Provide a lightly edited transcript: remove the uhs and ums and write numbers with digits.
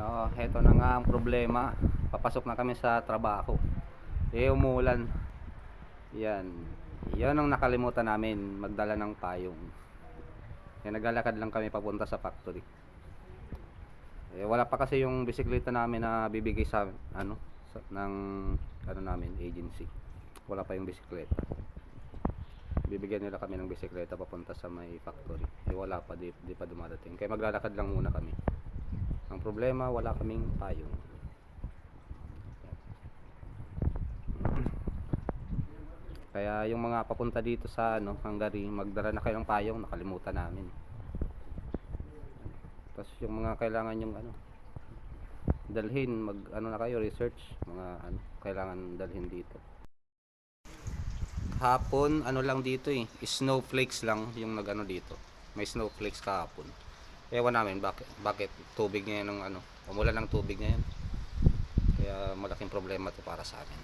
Heto na nga ang problema. Papasok na kami sa trabaho. Umulan. Yan. Yan ang nakalimutan namin, magdala ng payong. Naglalakad lang kami papunta sa factory. Wala pa kasi yung bisikleta namin na bibigay sa ng namin agency. Wala pa yung bisikleta. Bibigyan nila kami ng bisikleta papunta sa may factory. Wala pa, di pa dumadating. Kaya maglalakad lang muna kami. Ang problema, wala kaming payong. Kaya yung mga papunta dito sa Hungary, magdala na kayo ng payong, nakalimutan namin. Tapos yung mga kailangan yung dalhin, na kayo, research, mga kailangan dalhin dito. Hapon, lang dito snowflakes lang yung dito. May snowflakes kahapon. Ewan namin bakit tubig ngayon umulan ng tubig ngayon. Kaya malaking problema to para sa amin.